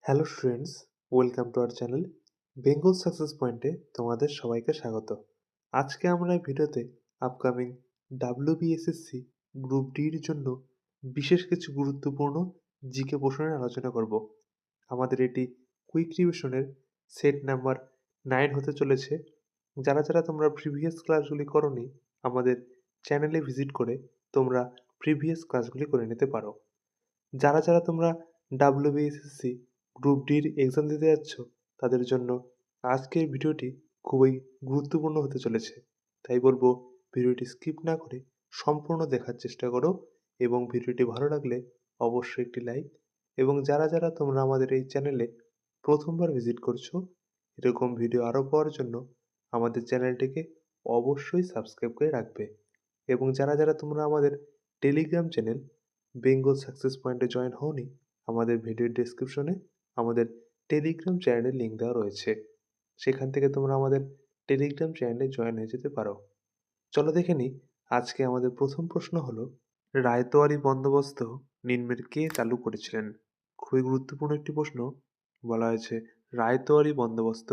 Hello friends, welcome to our channel Bengal success পয়েন্টে তোমাদের সবাইকে স্বাগত। আজকে আমরা এই ভিডিওতে আপকামিং ডাব্লিউবিএসএসসি গ্রুপ ডির জন্য বিশেষ কিছু গুরুত্বপূর্ণ জিকে প্রশ্নের আলোচনা করব। আমাদের এটি কুইক রিভিশনের সেট নাম্বার 9 হতে চলেছে। যারা যারা তোমরা প্রিভিয়াস ক্লাসগুলি করোনি, আমাদের চ্যানেলে ভিজিট করে তোমরা প্রিভিয়াস ক্লাসগুলি করে নিতে পারো। যারা যারা তোমরা ডাব্লিউবিএসএসসি গ্রুপ ডির এক্সাম দিতে যাচ্ছ, তাদের জন্য আজকের ভিডিওটি খুবই গুরুত্বপূর্ণ হতে চলেছে। তাই বলবো, ভিডিওটি স্কিপ না করে সম্পূর্ণ দেখার চেষ্টা করো এবং ভিডিওটি ভালো লাগলে অবশ্যই একটি লাইক, এবং যারা যারা তোমরা আমাদের এই চ্যানেলে প্রথমবার ভিজিট করছো, এরকম ভিডিও আরও পাওয়ার জন্য আমাদের চ্যানেলটিকে অবশ্যই সাবস্ক্রাইব করে রাখবে। এবং যারা যারা তোমরা আমাদের টেলিগ্রাম চ্যানেল বেঙ্গল সাকসেস পয়েন্টে জয়েন হওনি, আমাদের ভিডিওর ডেসক্রিপশনে আমাদের টেলিগ্রাম চ্যানেলের লিঙ্ক দেওয়া রয়েছে। সেখান থেকে তোমরা আমাদের টেলিগ্রাম চ্যানেলে জয়েন হয়ে যেতে পারো। চলো দেখে নিই, আজকে আমাদের প্রথম প্রশ্ন হলো, রায়তোয়ারি বন্দোবস্ত নিম্নের কে চালু করেছিলেন? খুবই গুরুত্বপূর্ণ একটি প্রশ্ন। বলা হয়েছে রায়তোয়ারি বন্দোবস্ত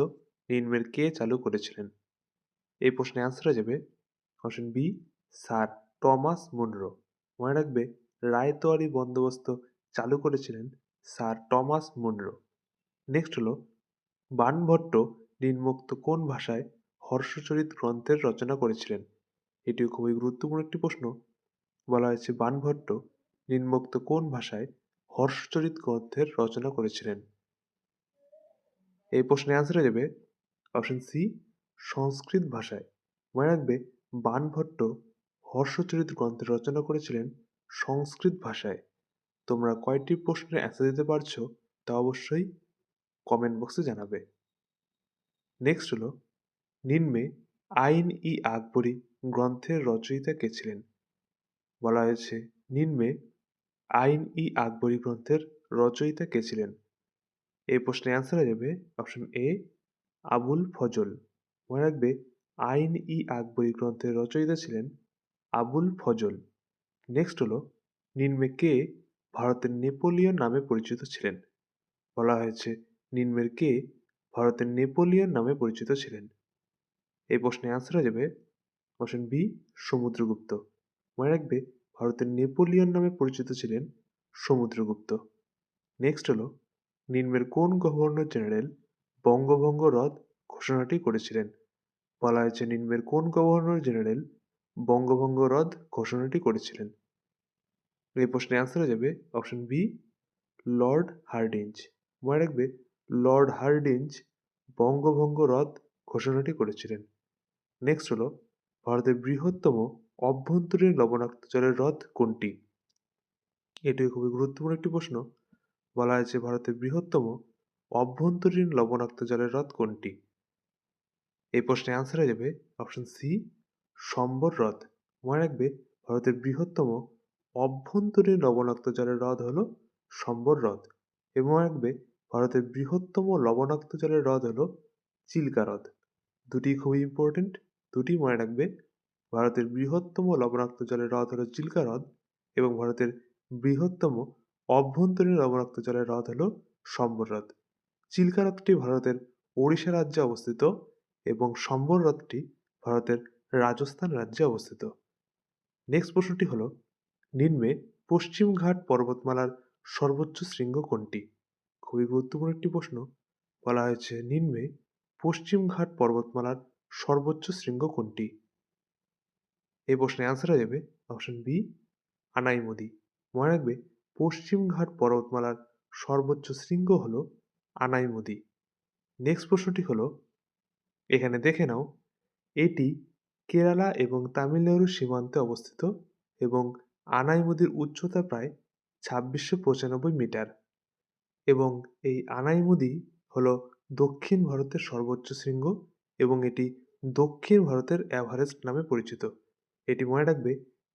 নিম্নের কে চালু করেছিলেন। এই প্রশ্নের অ্যান্সার হয়ে যাবে option B, sir Thomas Munro. মনে রাখবে, রায়তোয়ারি বন্দোবস্ত চালু করেছিলেন স্যার টমাস মুনরো। নেক্সট হলো, বাণভট্ট নিম্নোক্ত কোন ভাষায় হর্ষচরিত গ্রন্থের রচনা করেছিলেন? এটিও খুবই গুরুত্বপূর্ণ একটি প্রশ্ন। বলা হয়েছে বাণভট্ট নিম্নোক্ত কোন ভাষায় হর্ষচরিত গ্রন্থের রচনা করেছিলেন? এই প্রশ্নের অ্যান্সার হয়ে যাবে অপশন সি, সংস্কৃত ভাষায়। মনে রাখবে, বাণভট্ট হর্ষচরিত গ্রন্থের রচনা করেছিলেন সংস্কৃত ভাষায়। তোমরা কয়টি প্রশ্নের অ্যান্সার দিতে পারছো তা অবশ্যই কমেন্ট বক্সে জানাবে। নেক্সট হলো, নিম্নে আইন-ই আকবরী গ্রন্থের রচয়িতা কে ছিলেন? বলা হয়েছে নিম্নে আইন-ই আকবরী গ্রন্থের রচয়িতা কে ছিলেন? এই প্রশ্নের অ্যান্সার হয়ে যাবে অপশন এ, আবুল ফজল। মনে রাখবে, আইন-ই আকবরী গ্রন্থের রচয়িতা ছিলেন আবুল ফজল। নেক্সট হলো, নিম্নে কে ভারতের নেপোলিয়ন নামে পরিচিত ছিলেন? বলা হয়েছে নিম্নের কে ভারতের নেপোলিয়ন নামে পরিচিত ছিলেন? এই প্রশ্নের অ্যান্সার হয়ে যাবে অপশন বি, সমুদ্রগুপ্ত। মনে রাখবে, ভারতের নেপোলিয়ন নামে পরিচিত ছিলেন সমুদ্রগুপ্ত। নেক্সট হলো, নিম্নের কোন গভর্নর জেনারেল বঙ্গভঙ্গ রদ ঘোষণাটি করেছিলেন? বলা হয়েছে নিম্নের কোন গভর্নর জেনারেল বঙ্গভঙ্গ রদ ঘোষণাটি করেছিলেন? এই প্রশ্নের অ্যান্সার হয়ে যাবে অপশন বি, লর্ড হার্ডিঞ্জ। মনে রাখবে, লর্ড হার্ডিঞ্জ বঙ্গভঙ্গ রদ ঘোষণাটি করেছিলেন। নেক্সট হলো, ভারতের বৃহত্তম অভ্যন্তরীণ লবণাক্ত জলের হ্রদ কোনটি? এটি খুবই গুরুত্বপূর্ণ একটি প্রশ্ন। বলা হয়েছে ভারতের বৃহত্তম অভ্যন্তরীণ লবণাক্ত জলের হ্রদ কোনটি? এই প্রশ্নের অ্যান্সার হয়ে যাবে অপশন সি, সম্বর হ্রদ। মনে রাখবে, ভারতের বৃহত্তম অভ্যন্তরীণ লবণাক্ত জলের হ্রদ হলো সম্বর হ্রদ। এবং মনে রাখবে, ভারতের বৃহত্তম লবণাক্ত জলের হ্রদ হলো চিল্কা হ্রদ। দুটি খুবই ইম্পর্টেন্ট, দুটি মনে রাখবে। ভারতের বৃহত্তম লবণাক্ত জলের হ্রদ হলো চিল্কা হ্রদ, এবং ভারতের বৃহত্তম অভ্যন্তরীণ লবণাক্ত জলের হ্রদ হলো সম্বর হ্রদ। চিল্কা হ্রদটি ভারতের ওড়িশা রাজ্যে অবস্থিত এবং সম্বর হ্রদটি ভারতের রাজস্থান রাজ্যে অবস্থিত। নেক্সট প্রশ্নটি হলো, নিম্নে পশ্চিম ঘাট পর্বতমালার সর্বোচ্চ শৃঙ্গ কোনটি? খুবই গুরুত্বপূর্ণ একটি প্রশ্ন। বলা হয়েছে নিম্নে পশ্চিম ঘাট পর্বতমালার সর্বোচ্চ শৃঙ্গ কোনটি? এই প্রশ্নের অ্যান্সার হয়ে যাবে অপশন বি, আনাইমুদি। মনে রাখবে, পশ্চিম ঘাট পর্বতমালার সর্বোচ্চ শৃঙ্গ হল আনাইমুদি। নেক্সট প্রশ্নটি হলো, এখানে দেখে নাও, এটি কেরালা এবং তামিলনাড়ুর সীমান্তে অবস্থিত এবং আনাইমুদির উচ্চতা প্রায় 2695 মিটার। এবং এই আনাইমুদি হলো দক্ষিণ ভারতের সর্বোচ্চ শৃঙ্গ এবং এটি দক্ষিণ ভারতের এভারেস্ট নামে পরিচিত। এটি মনে রাখবে,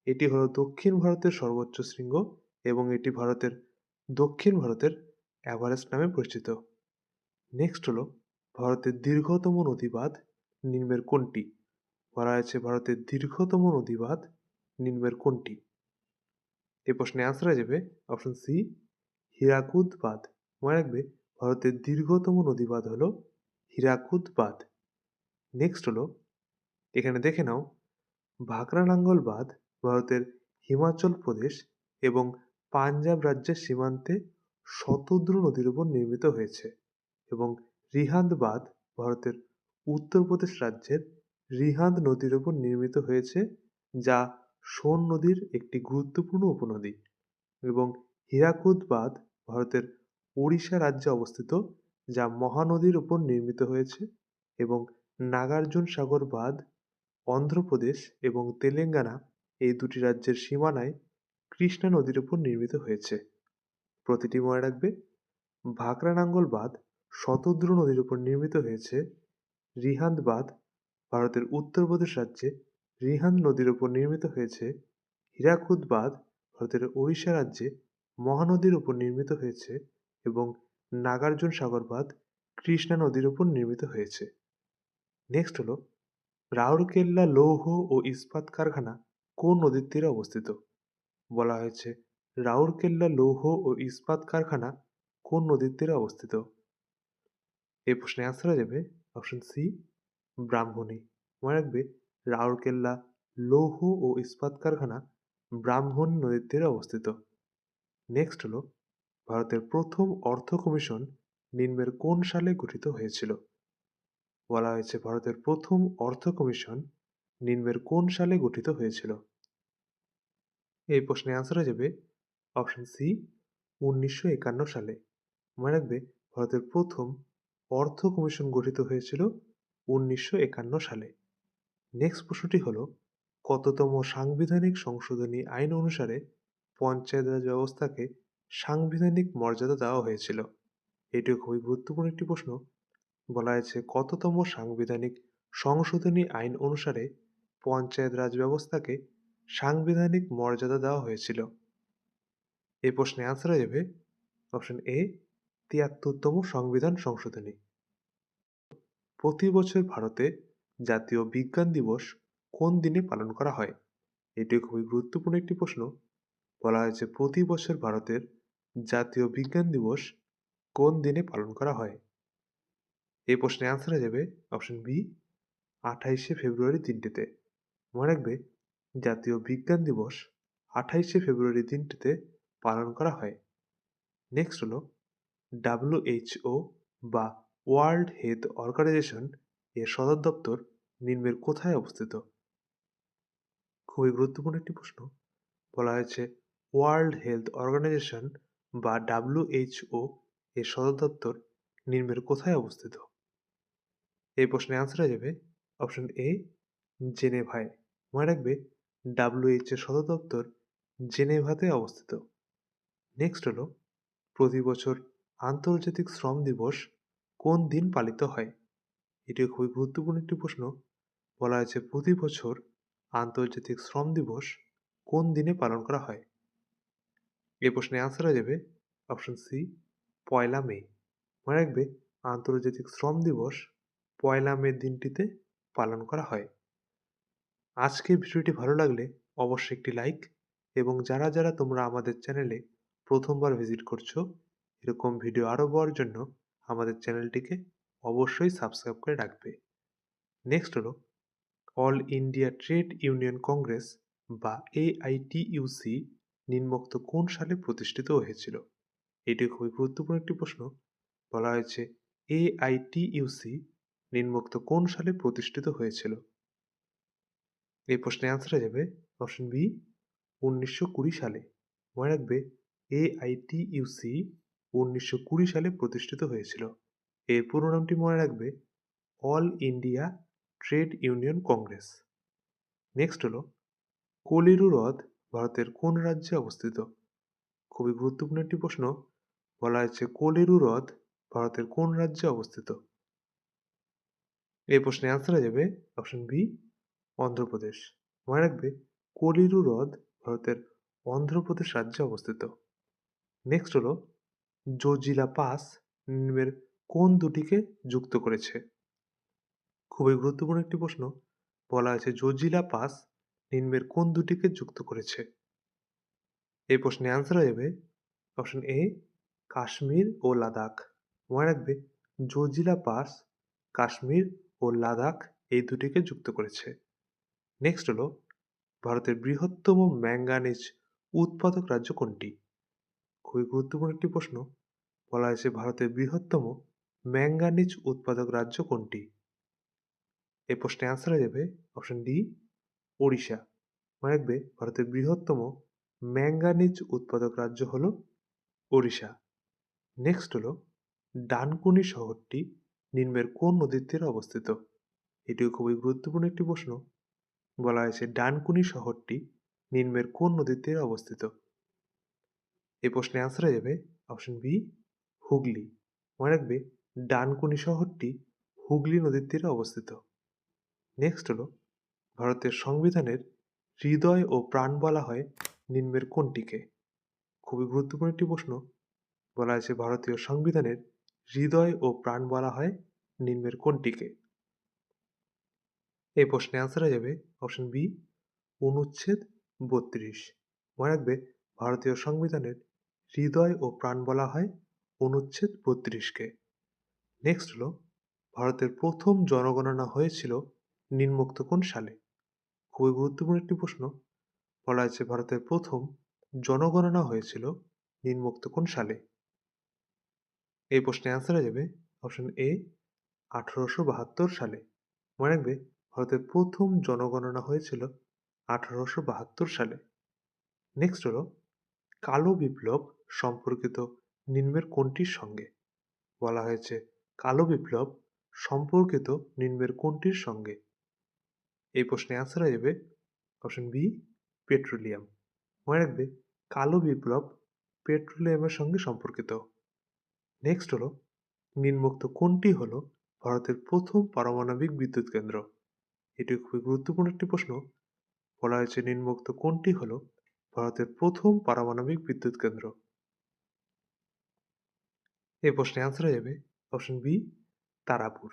এটি হলো দক্ষিণ ভারতের সর্বোচ্চ শৃঙ্গ এবং এটি দক্ষিণ ভারতের এভারেস্ট নামে পরিচিত। নেক্সট হলো, ভারতের দীর্ঘতম নদীবাঁধ নিম্নের কোনটি? বলা হয়েছে ভারতের দীর্ঘতম নদীবাঁধ নিম্নের কোনটি? এই প্রশ্নের অ্যান্সার হয়ে যাবে অপশন সি, হীরাকুদ বাঁধ। মনে রাখবে, ভারতের দীর্ঘতম নদীবাঁধ হলো হীরাকুদ বাঁধ। নেক্সট হলো, এখানে দেখে নাও, ভাকরা নাঙ্গল বাঁধ ভারতের হিমাচল প্রদেশ এবং পাঞ্জাব রাজ্যের সীমান্তে শতদ্রু নদীর উপর নির্মিত হয়েছে এবং রিহান্দ বাঁধ ভারতের উত্তরপ্রদেশ রাজ্যের রিহান্দ নদীর উপর নির্মিত হয়েছে, যা সোন নদীর একটি গুরুত্বপূর্ণ উপনদী। এবং হীরাকুদ বাঁধ ভারতের ওড়িশা রাজ্যে অবস্থিত, যা মহানদীর উপর নির্মিত হয়েছে। এবং নাগার্জুন সাগর বাঁধ অন্ধ্রপ্রদেশ এবং তেলেঙ্গানা এই দুটি রাজ্যের সীমানায় কৃষ্ণা নদীর উপর নির্মিত হয়েছে। প্রতিটি মনে রাখবে, ভাকরা নাঙ্গল বাঁধ শতদ্রু নদীর উপর নির্মিত হয়েছে, রিহান্দ বাঁধ ভারতের উত্তরপ্রদেশ রাজ্যে রিহান্দ নদীর উপর নির্মিত হয়েছে, হীরাকুদ বাঁধ ভারতের ওড়িশা রাজ্যে মহানদীর উপর নির্মিত হয়েছে এবং নাগার্জুন সাগর বাঁধ কৃষ্ণা নদীর উপর নির্মিত হয়েছে। নেক্সট হলো, রাউরকেল্লা লৌহ ও ইস্পাত কারখানা কোন নদীর তীরে অবস্থিত? বলা হয়েছে রাউরকেল্লা লৌহ ও ইস্পাত কারখানা কোন নদীর তীরে অবস্থিত? এই প্রশ্নে আনসার হয়ে যাবে অপশন সি, ব্রাহ্মণী। মনে রাখবে, রাউরকেল্লা লৌহ ও ইস্পাত কারখানা ব্রাহ্মণী নদীর তীরে অবস্থিত। নেক্সট হলো, ভারতের প্রথম অর্থ কমিশন নিম্নের কোন সালে গঠিত হয়েছিল? বলা হয়েছে ভারতের প্রথম অর্থ কমিশন নিম্নের কোন সালে গঠিত হয়েছিল? এই প্রশ্নে আনসার হয়ে যাবে অপশন সি, 1951 সালে। মনে রাখবে, ভারতের প্রথম অর্থ কমিশন গঠিত হয়েছিল 1951 সালে। নেক্সট প্রশ্নটি হলো, কততম সাংবিধানিক সংশোধনী আইন অনুসারে পঞ্চায়েত রাজ ব্যবস্থাকে সাংবিধানিক মর্যাদা দেওয়া হয়েছিল? এটিও খুবই গুরুত্বপূর্ণ একটি প্রশ্ন। বলা হয়েছে কততম সাংবিধানিক সংশোধনী আইন অনুসারে পঞ্চায়েত রাজ ব্যবস্থাকে সাংবিধানিক মর্যাদা দেওয়া হয়েছিল? এই প্রশ্নে আনসার হয়ে যাবে অপশন এ, ৭৩তম সংবিধান সংশোধনী। প্রতি বছর ভারতে জাতীয় বিজ্ঞান দিবস কোন দিনে পালন করা হয়? এটি খুবই গুরুত্বপূর্ণ একটি প্রশ্ন। বলা হয়েছে প্রতি বছর ভারতের জাতীয় বিজ্ঞান দিবস কোন দিনে পালন করা হয়? এই প্রশ্নে আনসার হয়ে যাবে অপশন বি, 28শে ফেব্রুয়ারি দিনটিতে। মনে রাখবে, জাতীয় বিজ্ঞান দিবস 28শে ফেব্রুয়ারি দিনটিতে পালন করা হয়। নেক্সট হলো, WHO বা ওয়ার্ল্ড হেলথ অর্গানাইজেশন এর সদর দপ্তর নিম্নের কোথায় অবস্থিত? খুবই গুরুত্বপূর্ণ একটি প্রশ্ন। বলা হয়েছে ওয়ার্ল্ড হেলথ অর্গানাইজেশন বা WHO এর সদর দপ্তর নিম্নের কোথায় অবস্থিত? এই প্রশ্নে আনসার হয়ে যাবে অপশন এ, জেনেভায়। মনে রাখবে, WHO এর সদর দপ্তর জেনেভাতে অবস্থিত। নেক্সট হলো, প্রতি বছর আন্তর্জাতিক শ্রম দিবস কোন দিন পালিত হয়? এটিও খুবই গুরুত্বপূর্ণ একটি প্রশ্ন। বলা হয়েছে প্রতি বছর আন্তর্জাতিক শ্রম দিবস কোন দিনে পালন করা হয়? এই প্রশ্নে আনসার হয়ে যাবে অপশন সি, 1 মে। মনে রাখবে, আন্তর্জাতিক শ্রম দিবস 1 মে দিনটিতে পালন করা হয়। আজকের ভিডিওটি ভালো লাগলে অবশ্যই একটি লাইক, এবং যারা যারা তোমরা আমাদের চ্যানেলে প্রথমবার ভিজিট করছো, এরকম ভিডিও আরও পাওয়ার জন্য আমাদের চ্যানেলটিকে অবশ্যই সাবস্ক্রাইব করে রাখবে। নেক্সট হলো, all India trade union Congress বা AITUC নিম্নোক্ত কোন সালে প্রতিষ্ঠিত হয়েছিল? এটি খুবই গুরুত্বপূর্ণ একটি প্রশ্ন। বলা হয়েছে AITUC নিম্নোক্ত কোন সালে প্রতিষ্ঠিত হয়েছিল? এই প্রশ্নে আনসার হয়ে যাবে অপশন বি, 1920 সালে। মনে রাখবে, AITUC 1920 সালে প্রতিষ্ঠিত হয়েছিল। এর পুরো নামটি মনে রাখবে, all India trade union Congress. Next হলো, কোলিরু হ্রদ ভারতের কোন রাজ্যে অবস্থিত? খুবই গুরুত্বপূর্ণ একটি প্রশ্ন। বলা হয়েছে কোলিরু হ্রদ ভারতের কোন রাজ্যে অবস্থিত? এই প্রশ্নে আনসার হয়ে যাবে অপশন বি, অন্ধ্রপ্রদেশ। মনে রাখবে, কোলিরু হ্রদ ভারতের অন্ধ্রপ্রদেশ রাজ্যে অবস্থিত। নেক্সট হলো, জোজিলা পাস নিম্নের কোন দুটিকে যুক্ত করেছে? খুবই গুরুত্বপূর্ণ একটি প্রশ্ন। বলা আছে জোজিলা পাস নিম্নের কোন দুটিকে যুক্ত করেছে? এই প্রশ্নে আনসার হয়ে যাবে অপশন এ, কাশ্মীর ও লাদাখ। মনে রাখবে জজিলা পাস কাশ্মীর ও লাদাখ এই দুটিকে যুক্ত করেছে। নেক্সট হলো ভারতের বৃহত্তম ম্যাঙ্গানিজ উৎপাদক রাজ্য কোনটি? খুবই গুরুত্বপূর্ণ একটি প্রশ্ন। বলা হয়েছে ভারতের বৃহত্তম ম্যাঙ্গানিজ উৎপাদক রাজ্য কোনটি? এই প্রশ্নের অ্যান্সার হয়ে যাবে অপশন ডি, ওড়িশা। মনে রাখবে ভারতের বৃহত্তম ম্যাঙ্গানিজ উৎপাদক রাজ্য হল ওড়িশা। নেক্সট হলো ডানকুনি শহরটি নিম্নের কোন নদীর তীরে অবস্থিত? এটিও খুবই গুরুত্বপূর্ণ একটি প্রশ্ন। বলা হয়েছে ডানকুনি শহরটি নিম্নের কোন নদীর তীরে অবস্থিত? এই প্রশ্নের অ্যান্সার হয়ে যাবে অপশন বি, হুগলি। মনে রাখবে ডানকুনি শহরটি হুগলি নদীর তীরে অবস্থিত। নেক্সট হলো ভারতের সংবিধানের হৃদয় ও প্রাণ বলা হয় নিম্নের কোনটিকে? খুবই গুরুত্বপূর্ণ একটি প্রশ্ন। বলা হয়েছে ভারতীয় সংবিধানের হৃদয় ও প্রাণ বলা হয় নিম্নের কোনটিকে? এই প্রশ্নের অ্যান্সার হয়ে যাবে অপশন বি, অনুচ্ছেদ ৩২। মনে রাখবে ভারতীয় সংবিধানের হৃদয় ও প্রাণ বলা হয় অনুচ্ছেদ ৩২কে। নেক্সট হলো ভারতের প্রথম জনগণনা হয়েছিল নিম্নোক্ত কোন সালে? খুবই গুরুত্বপূর্ণ একটি প্রশ্ন। বলা হয়েছে ভারতের প্রথম জনগণনা হয়েছিল নিম্নোক্ত কোন সালে? এই প্রশ্নের অ্যান্সার হয়ে যাবে অপশন এ, 1872 সালে। মনে রাখবে ভারতের প্রথম জনগণনা হয়েছিল 1872 সালে। নেক্সট হলো কালো বিপ্লব সম্পর্কিত নিম্নের কোনটির সঙ্গে? বলা হয়েছে কালো বিপ্লব সম্পর্কিত নিম্নের কোনটির সঙ্গে? এই প্রশ্নের অ্যান্সার হয়ে যাবে অপশন বি, পেট্রোলিয়াম। মনে রাখবে কালো বিপ্লব পেট্রোলিয়ামের সঙ্গে সম্পর্কিত। নেক্সট হলো নিম্নোক্ত কোনটি হলো ভারতের প্রথম পারমাণবিক বিদ্যুৎ কেন্দ্র? এটি খুবই গুরুত্বপূর্ণ একটি প্রশ্ন। বলা হয়েছে নিম্নোক্ত কোনটি হলো ভারতের প্রথম পারমাণবিক বিদ্যুৎ কেন্দ্র? এই প্রশ্নের অ্যান্সার হয়ে যাবে অপশন বি, তারাপুর।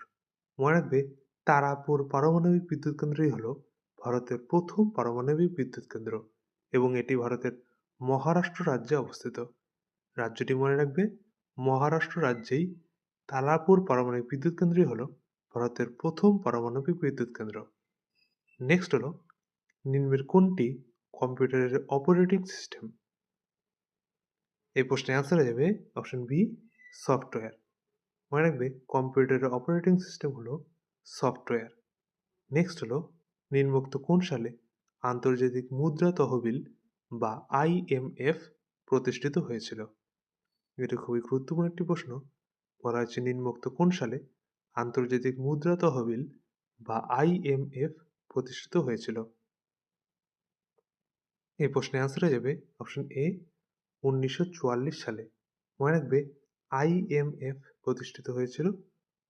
মনে রাখবে তারাপুর পারমাণবিক বিদ্যুৎ কেন্দ্রই হলো ভারতের প্রথম পারমাণবিক বিদ্যুৎ কেন্দ্র এবং এটি ভারতের মহারাষ্ট্র রাজ্যে অবস্থিত। রাজ্যটি মনে রাখবে মহারাষ্ট্র রাজ্যেই তারাপুর পারমাণবিক বিদ্যুৎ কেন্দ্রই হলো ভারতের প্রথম পারমাণবিক বিদ্যুৎ কেন্দ্র। নেক্সট হলো নিম্নের কোনটি কম্পিউটারের অপারেটিং সিস্টেম? এই প্রশ্নের অ্যান্সার হয়ে যাবে অপশন বি, সফটওয়্যার। মনে রাখবে কম্পিউটারের অপারেটিং সিস্টেম হলো সফটওয়্যার। নেক্সট হলো নিম্নোক্ত কোন সালে আন্তর্জাতিক মুদ্রা তহবিল বা আইএমএফ প্রতিষ্ঠিত হয়েছিল? এটা খুবই গুরুত্বপূর্ণ একটি প্রশ্ন। বলা হয়েছে নিম্নোক্ত কোন সালে আন্তর্জাতিক মুদ্রা তহবিল বা আইএমএফ প্রতিষ্ঠিত হয়েছিল? এই প্রশ্নের অ্যান্সার হয়ে যাবে অপশন এ, 1944 সালে। মনে রাখবে আইএমএফ প্রতিষ্ঠিত হয়েছিল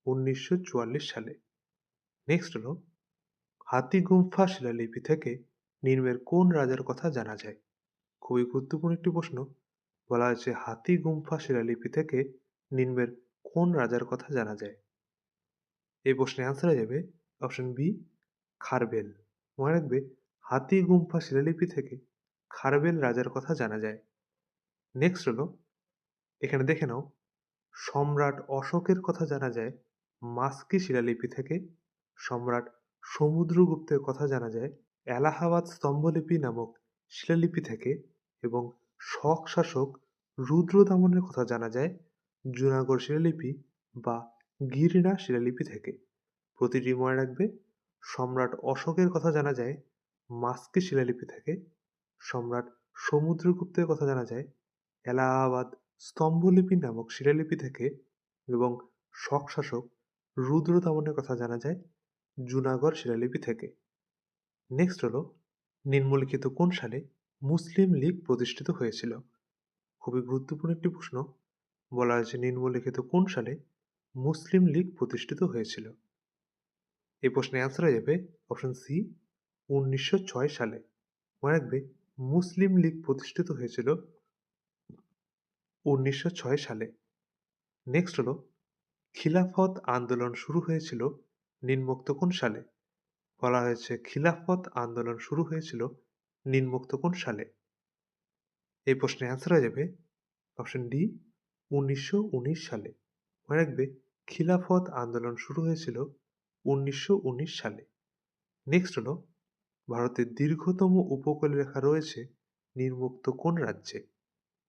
1944 সালে। নেক্সট হলো হাতিগুম্ফা শিলালিপি থেকে নিম্নের কোন রাজার কথা জানা যায়? খুবই গুরুত্বপূর্ণ একটি প্রশ্ন। বলা হয়েছে হাতিগুম্ফা শিলালিপি থেকে নিম্নের কোন রাজার কথা জানা যায়? এই প্রশ্নের অ্যান্সার হয়ে যাবে অপশন বি, খারবেল। মনে রাখবে হাতিগুম্ফা শিলালিপি থেকে খারবেল রাজার কথা জানা যায়। নেক্সট হলো এখানে দেখে নাও সম্রাট অশোকের কথা জানা যায় মাস্কি শিলালিপি থেকে, সম্রাট সমুদ্রগুপ্তের কথা জানা যায় এলাহাবাদ স্তম্ভলিপি নামক শিলালিপি থেকে এবং শক শাসক রুদ্রদামনের কথা জানা যায় জুনাগড় শিলালিপি বা গিরিনা শিলালিপি থেকে। প্রতিটি মনে রাখবে সম্রাট অশোকের কথা জানা যায় মাস্কি শিলালিপি থেকে, সম্রাট সমুদ্রগুপ্তের কথা জানা যায় এলাহাবাদ স্তম্ভলিপি নামক শিলালিপি থেকে এবং শক শাসক রুদ্রদামনের কথা জানা যায় জুনাগড় শিলালিপি থেকে। নেক্সট হলো নিম্নলিখিত কোন সালে মুসলিম লীগ প্রতিষ্ঠিত হয়েছিল? খুবই গুরুত্বপূর্ণ একটি প্রশ্ন। বলা হয়েছে নিম্নলিখিত কোন সালে মুসলিম লীগ প্রতিষ্ঠিত হয়েছিল? এই প্রশ্নের অ্যান্সার হয়ে যাবে অপশন সি, 1906 সালে। মনে রাখবে মুসলিম লীগ প্রতিষ্ঠিত হয়েছিল 1906 সালে। নেক্সট হলো খিলাফত আন্দোলন শুরু হয়েছিল নিম্নোক্ত কোন সালে? বলা হয়েছে খিলাফত আন্দোলন শুরু হয়েছিল নিম্নোক্ত কোন সালে? এই প্রশ্নের অ্যান্সার হয়ে যাবে অপশন ডি, 1919 সালে। মনে রাখবে খিলাফত আন্দোলন শুরু হয়েছিল 1919 সালে। নেক্সট হলো ভারতের দীর্ঘতম উপকূলরেখা রয়েছে নিম্নোক্ত কোন রাজ্যে?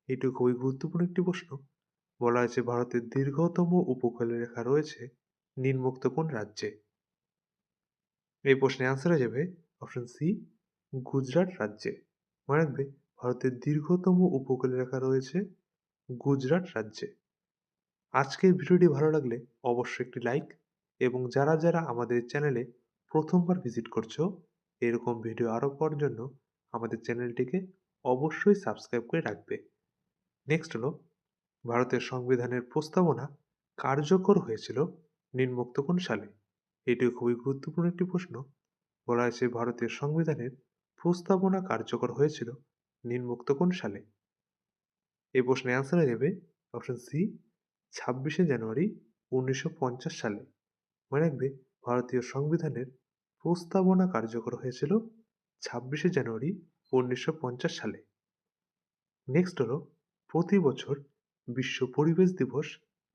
এটি খুবই গুরুত্বপূর্ণ একটি প্রশ্ন। বলা হয়েছে ভারতের দীর্ঘতম উপকূলরেখা রয়েছে নিম্নোক্ত কোন রাজ্যে? এই প্রশ্নের অ্যান্সার হয়ে যাবে অপশন সি, গুজরাট রাজ্যে। মনে রাখবে ভারতের দীর্ঘতম উপকূলরেখা রয়েছে গুজরাট রাজ্যে। আজকের ভিডিওটি ভালো লাগলে অবশ্যই একটি লাইক, এবং যারা যারা আমাদের চ্যানেলে প্রথমবার ভিজিট করছো এরকম ভিডিও আরও পাওয়ার জন্য আমাদের চ্যানেলটিকে অবশ্যই সাবস্ক্রাইব করে রাখবে। নেক্সট হলো ভারতের সংবিধানের প্রস্তাবনা কার্যকর হয়েছিল নিম্নোক্ত কোন সালে? এটিও খুবই গুরুত্বপূর্ণ একটি প্রশ্ন। বলা হয়েছে ভারতের সংবিধানের প্রস্তাবনা কার্যকর হয়েছিল নিম্নোক্ত কোন সালে? এই প্রশ্নের অ্যান্সার হয়ে যাবে অপশন সি, 26শে জানুয়ারি 1950 সালে। মনে রাখবে ভারতীয় সংবিধানের প্রস্তাবনা কার্যকর হয়েছিল 26শে জানুয়ারি 1950 সালে। নেক্সট হলো প্রতি বছর বিশ্ব পরিবেশ দিবস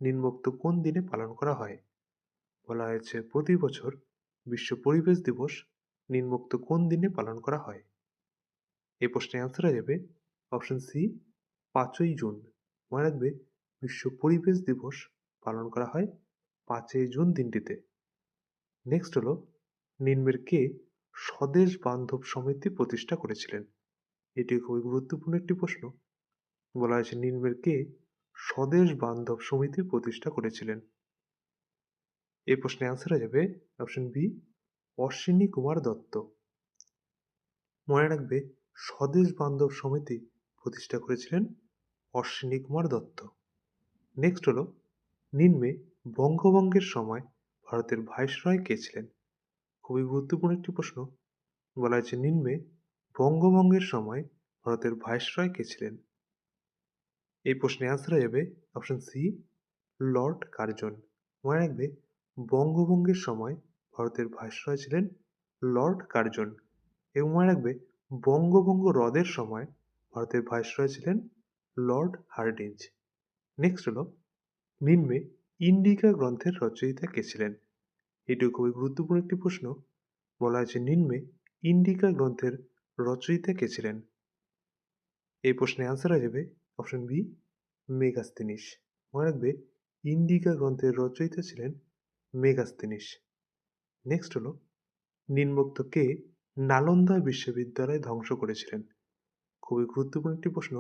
নিম্নোক্ত কোন দিনে পালন করা হয়? বলা হয়েছে প্রতি বছর বিশ্ব পরিবেশ দিবস নিম্নোক্ত কোন দিনে পালন করা হয়? এই প্রশ্নের অ্যান্সার হয়ে যাবে অপশন সি, 5ই জুন। মনে রাখবে বিশ্ব পরিবেশ দিবস পালন করা হয় 5ই জুন দিনটিতে। নেক্সট হলো নিম্নের কে স্বদেশ বান্ধব সমিতি প্রতিষ্ঠা করেছিলেন? এটি খুবই গুরুত্বপূর্ণ একটি প্রশ্ন। বলা হয়েছে নিম্নের কে স্বদেশ বান্ধব সমিতি প্রতিষ্ঠা করেছিলেন? এই প্রশ্নের অ্যান্সার হয়ে যাবে অপশন বি, অশ্বিনী কুমার দত্ত। মনে রাখবে স্বদেশ বান্ধব সমিতি প্রতিষ্ঠা করেছিলেন অশ্বিনী কুমার দত্ত। নেক্সট হলো নিম্নে বঙ্গভঙ্গের সময় ভারতের ভাইসরয় কে ছিলেন? খুবই গুরুত্বপূর্ণ একটি প্রশ্ন। বলা হয়েছে নিম্নে বঙ্গভঙ্গের সময় ভারতের ভাইসরয় কে ছিলেন? এই প্রশ্নের অ্যান্সার হয়ে যাবে অপশন সি, লর্ড কার্জন। মনে রাখবে বঙ্গভঙ্গের সময় ভারতের ভাইসরয় ছিলেন লর্ড কার্জন, এবং মনে রাখবে বঙ্গভঙ্গ রদের সময় ভারতের ভাইসরয় ছিলেন লর্ড হার্ডিঞ্জ। নেক্সট হলো নিম্নে ইন্ডিকা গ্রন্থের রচয়িতা কে ছিলেন? এটিও খুবই গুরুত্বপূর্ণ একটি প্রশ্ন। বলা হয়েছে নিম্নে ইন্ডিকা গ্রন্থের রচয়িতা কে ছিলেন? এই প্রশ্নের অ্যান্সার হয়ে যাবে অপশন বি, মেগাস্তিনিস। মনে রাখবে ইন্ডিকা গ্রন্থের রচয়িতা ছিলেন মেগাস্তিনিস। নেক্সট হলো নিম্নোক্ত কে নালন্দা বিশ্ববিদ্যালয় ধ্বংস করেছিলেন? খুবই গুরুত্বপূর্ণ একটি প্রশ্ন।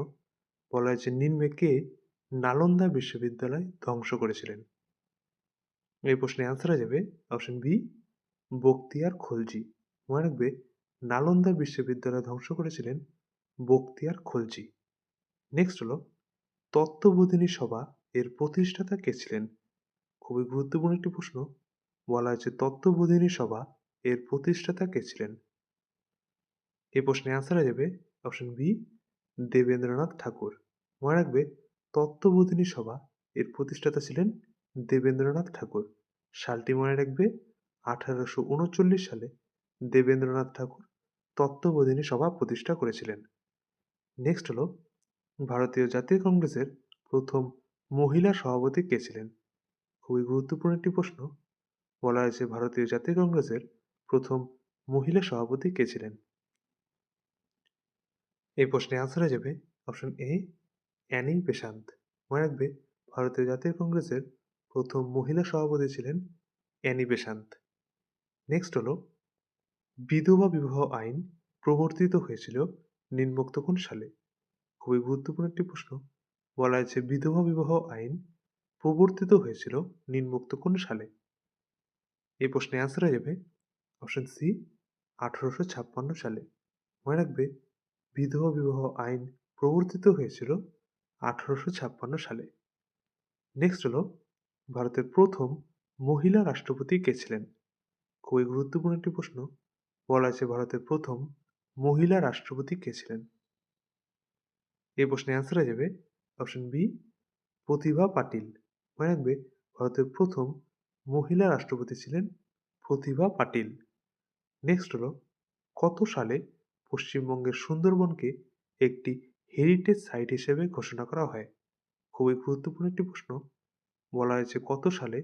বলা হয়েছে নিম্নে কে নালন্দা বিশ্ববিদ্যালয় ধ্বংস করেছিলেন? এই প্রশ্নের অ্যান্সার হয়ে যাবে অপশন বি, বখতিয়ার খলজি। মনে রাখবে নালন্দা বিশ্ববিদ্যালয় ধ্বংস করেছিলেন বখতিয়ার খলজি। নেক্সট হলো তত্ত্ববোধিনী সভা এর প্রতিষ্ঠাতা কে ছিলেন? খুবই গুরুত্বপূর্ণ একটি প্রশ্ন। বলা হয়েছে তত্ত্ববোধিনী সভা এর প্রতিষ্ঠাতা কে ছিলেন? এই প্রশ্নের অ্যান্সার হয়ে যাবে অপশন বি, দেবেন্দ্রনাথ ঠাকুর। মনে রাখবে তত্ত্ববোধিনী সভা এর প্রতিষ্ঠাতা ছিলেন দেবেন্দ্রনাথ ঠাকুর। সালটি মনে রাখবে 1839 সালে দেবেন্দ্রনাথ ঠাকুর তত্ত্ববোধিনী সভা প্রতিষ্ঠা করেছিলেন। নেক্সট হলো ভারতীয় জাতীয় কংগ্রেসের প্রথম মহিলা সভাপতি কে ছিলেন? খুবই গুরুত্বপূর্ণ একটি প্রশ্ন। বলা হয়েছে ভারতীয় জাতীয় কংগ্রেসের প্রথম মহিলা সভাপতি কে ছিলেন? এই প্রশ্নের অ্যান্সার হয়ে যাবে অপশন এ, অ্যানি বেসান্ত। মনে রাখবে ভারতীয় জাতীয় কংগ্রেসের প্রথম মহিলা সভাপতি ছিলেন অ্যানি বেসান্ত। নেক্সট হলো বিধবা বিবাহ আইন প্রবর্তিত হয়েছিল নিম্নোক্ত কোন সালে? খুবই গুরুত্বপূর্ণ একটি প্রশ্ন। বলা হয়েছে বিধবা বিবাহ আইন প্রবর্তিত হয়েছিল নিম্নোক্ত কোন সালে? এই প্রশ্নের অ্যান্সার হয়ে যাবে অপশন সি, 1856 সালে। মনে রাখবে বিধবা বিবাহ আইন প্রবর্তিত হয়েছিল 1856 সালে। নেক্সট হলো ভারতের প্রথম মহিলা রাষ্ট্রপতি কে ছিলেন? খুবই গুরুত্বপূর্ণ একটি প্রশ্ন। বলা আছে ভারতের প্রথম মহিলা রাষ্ট্রপতি কে ছিলেন? এই প্রশ্নের অ্যান্সার হয়ে যাবে অপশন বি, প্রতিভা পাটিল। মনে রাখবে ভারতের প্রথম মহিলা রাষ্ট্রপতি ছিলেন প্রতিভা পাটিল। নেক্সট হলো কত সালে পশ্চিমবঙ্গের সুন্দরবনকে একটি হেরিটেজ সাইট হিসেবে ঘোষণা করা হয়? খুবই গুরুত্বপূর্ণ একটি প্রশ্ন। বলা হয়েছে কত সালে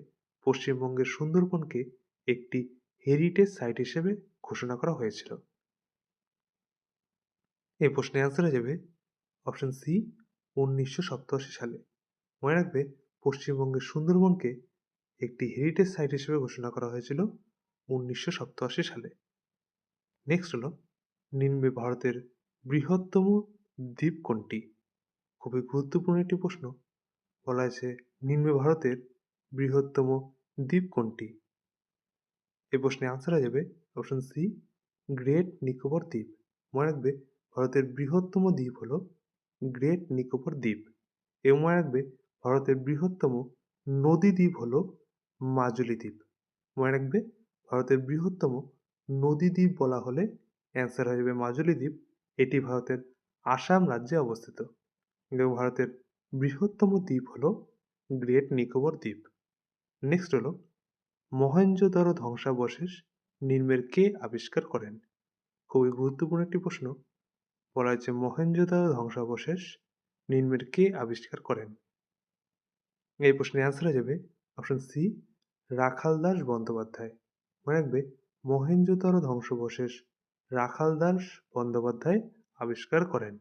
পশ্চিমবঙ্গের সুন্দরবনকে একটি হেরিটেজ সাইট হিসেবে ঘোষণা করা হয়েছিল? এই প্রশ্নের অ্যান্সার হয়ে যাবে অপশন সি, 1987 সালে। মনে রাখবে, পশ্চিমবঙ্গের সুন্দরবনকে একটি হেরিটেজ সাইট হিসেবে ঘোষণা করা হয়েছিল 1987 সালে। নেক্সট হলো, নিম্নে ভারতের বৃহত্তম দ্বীপ কোনটি? খুবই গুরুত্বপূর্ণ একটি প্রশ্ন। বলা হয়েছে নিম্নে ভারতের বৃহত্তম দ্বীপ কোনটি? এই প্রশ্নের আনসার হয়ে যাবে অপশন সি, গ্রেট নিকোবর দ্বীপ। মনে রাখবে, ভারতের বৃহত্তম দ্বীপ হলো গ্রেট নিকোবর দ্বীপ। এবং মনে রাখবে, ভারতের বৃহত্তম নদী দ্বীপ হলো মাজুলি দ্বীপ। মনে রাখবে, ভারতের বৃহত্তম নদী দ্বীপ বলা হলে অ্যান্সার হয়ে যাবে মাজুলি দ্বীপ। এটি ভারতের আসাম রাজ্যে অবস্থিত। এবং ভারতের বৃহত্তম দ্বীপ হলো গ্রেট নিকোবর দ্বীপ। নেক্সট হলো, মহেঞ্জোদারো ধ্বংসাবশেষ নিম্নের কে আবিষ্কার করেন? খুবই গুরুত্বপূর্ণ একটি প্রশ্ন। বলা হয়েছে মহেঞ্জোদারো ধ্বংসাবশেষ নিম্নের কে আবিষ্কার করেন? এই প্রশ্নের অ্যান্সার হয়ে যাবে অপশন সি, রাখালদাস বন্দ্যোপাধ্যায়। মনে রাখবে, মহেঞ্জোদারো ধ্বংসাবশেষ রাখালদাস বন্দ্যোপাধ্যায় আবিষ্কার করেন।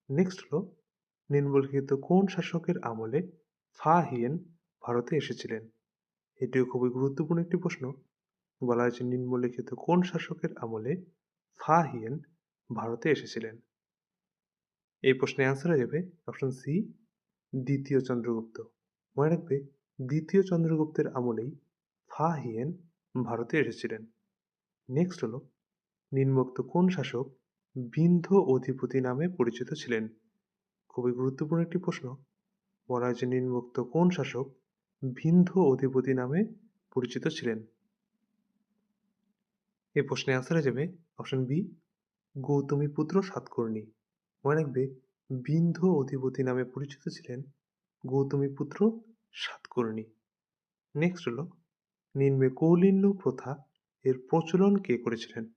নেক্সট হলো, নিম্নলিখিত কোন শাসকের আমলে ফা হিয়েন ভারতে এসেছিলেন? এটিও খুবই গুরুত্বপূর্ণ একটি প্রশ্ন। বলা হয়েছে নিম্নলিখিত কোন শাসকের আমলে ফা হিয়েন ভারতে এসেছিলেন? এই প্রশ্নের অ্যান্সার হয়ে যাবে অপশন সি, দ্বিতীয় চন্দ্রগুপ্ত। মনে রাখবে, দ্বিতীয় চন্দ্রগুপ্তের আমলেই ফা হিয়েন ভারতে এসেছিলেন। নেক্সট হলো, নিম্নোক্ত কোন শাসক বিন্ধ্য অধিপতি নামে পরিচিত ছিলেন? খুবই গুরুত্বপূর্ণ একটি প্রশ্ন। বলা হয়েছে নিম্নোক্ত কোন শাসক বিন্ধ্য অধিপতি নামে পরিচিত ছিলেন? এই প্রশ্নের অ্যান্সার হয়ে যাবে অপশন বি, গৌতমীপুত্র সাতকর্ণী। মনে রাখবে, বিন্ধ্য অধিপতি নামে পরিচিত ছিলেন গৌতমীপুত্র সাতকর্ণী। নেক্সট হলো, নিম্নে কৌলিন্য প্রথা এর প্রচলন কে করেছিলেন?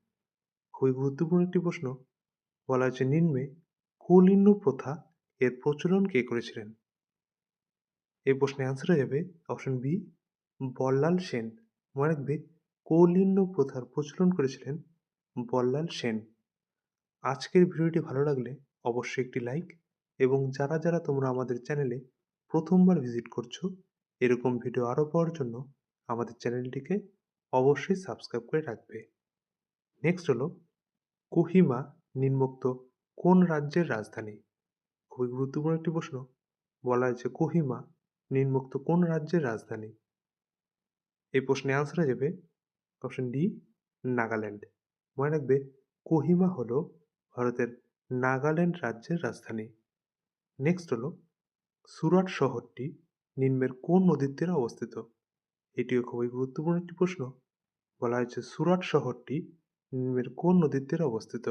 খুবই গুরুত্বপূর্ণ একটি প্রশ্ন। বলা হয়েছে নিম্নে কৌলিন্য প্রথা এর প্রচলন কে করেছিলেন? এই প্রশ্নের অ্যান্সার হয়ে যাবে অপশন বি, বল্লাল সেন। মনে রাখবে, কৌলিন্য প্রথার প্রচলন করেছিলেন বল্লাল সেন। আজকের ভিডিওটি ভালো লাগলে অবশ্যই একটি লাইক, এবং যারা যারা তোমরা আমাদের চ্যানেলে প্রথমবার ভিজিট করছো, এরকম ভিডিও আরও পাওয়ার জন্য আমাদের চ্যানেলটিকে অবশ্যই সাবস্ক্রাইব করে রাখবে। নেক্সট হলো, কোহিমা নিম্নোক্ত কোন রাজ্যের রাজধানী? খুবই গুরুত্বপূর্ণ একটি প্রশ্ন। বলা হয়েছে কোহিমা নিম্নোক্ত কোন রাজ্যের রাজধানী? এই প্রশ্নের অ্যান্সার হয়ে যাবে অপশন ডি, নাগাল্যান্ড। মনে রাখবে, কোহিমা হলো ভারতের নাগাল্যান্ড রাজ্যের রাজধানী। নেক্সট হলো, সুরাট শহরটি নিম্নের কোন নদীর তীরে অবস্থিত? এটিও খুবই গুরুত্বপূর্ণ একটি প্রশ্ন। বলা হয়েছে সুরাট শহরটি নিম্নের কোন নদীর তীরে অবস্থিত?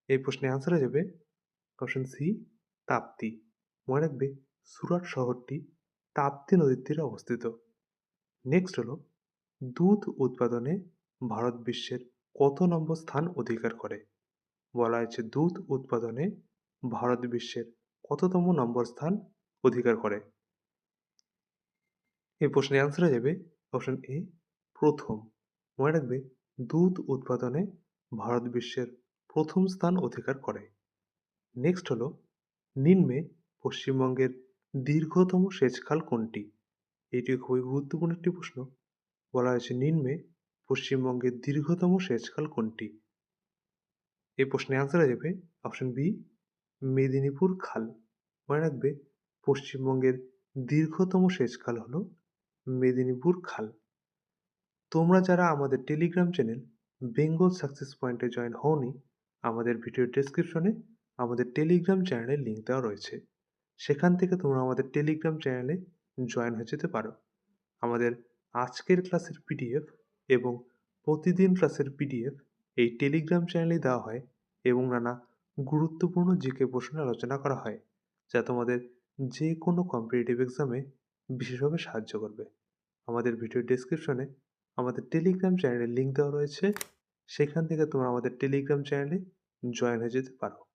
এই প্রশ্নের অ্যান্সার হয়ে যাবে অপশন সি, তাপ্তি। মনে রাখবে, সুরাট শহরটি তাপ্তি নদীর তীরে অবস্থিত। নেক্সট হলো, দুধ উৎপাদনে ভারত বিশ্বের কত নম্বর স্থান অধিকার করে? বলা হয়েছে দুধ উৎপাদনে ভারত বিশ্বের কততম নম্বর স্থান অধিকার করে? এই প্রশ্নের অ্যান্সার হয়ে যাবে অপশন এ, প্রথম। মনে রাখবে, দুধ উৎপাদনে ভারত বিশ্বের প্রথম স্থান অধিকার করে। নেক্সট হলো, নিম্নে পশ্চিমবঙ্গের দীর্ঘতম সেচ খাল কোনটি? এটি খুবই গুরুত্বপূর্ণ একটি প্রশ্ন। বলা হয়েছে নিম্নে পশ্চিমবঙ্গের দীর্ঘতম সেচ খাল কোনটি? এই প্রশ্নের অ্যান্সার হয়ে যাবে অপশন বি, মেদিনীপুর খাল। মনে রাখবে, পশ্চিমবঙ্গের দীর্ঘতম সেচ খাল হলো মেদিনীপুর খাল। তোমরা যারা আমাদের টেলিগ্রাম চ্যানেল বেঙ্গল সাকসেস পয়েন্টে জয়েন হওনি, আমাদের ভিডিও ডেসক্রিপশনে আমাদের টেলিগ্রাম চ্যানেলের লিঙ্ক দেওয়া রয়েছে। সেখান থেকে তোমরা আমাদের টেলিগ্রাম চ্যানেলে জয়েন হয়ে যেতে পারো। আমাদের আজকের ক্লাসের পিডিএফ এবং প্রতিদিন ক্লাসের পিডিএফ এই টেলিগ্রাম চ্যানেলেই দেওয়া হয়, এবং নানা গুরুত্বপূর্ণ জিকে প্রশ্ন আলোচনা করা হয়, যা তোমাদের যে কোনো কম্পিটিটিভ এক্সামে বিশেষভাবে সাহায্য করবে। আমাদের ভিডিও ডেসক্রিপশনে আমাদের টেলিগ্রাম চ্যানেলের লিঙ্ক দেওয়া রয়েছে, সেখান থেকে তোমরা আমাদের টেলিগ্রাম চ্যানেলে জয়েন হয়ে যেতে পারো।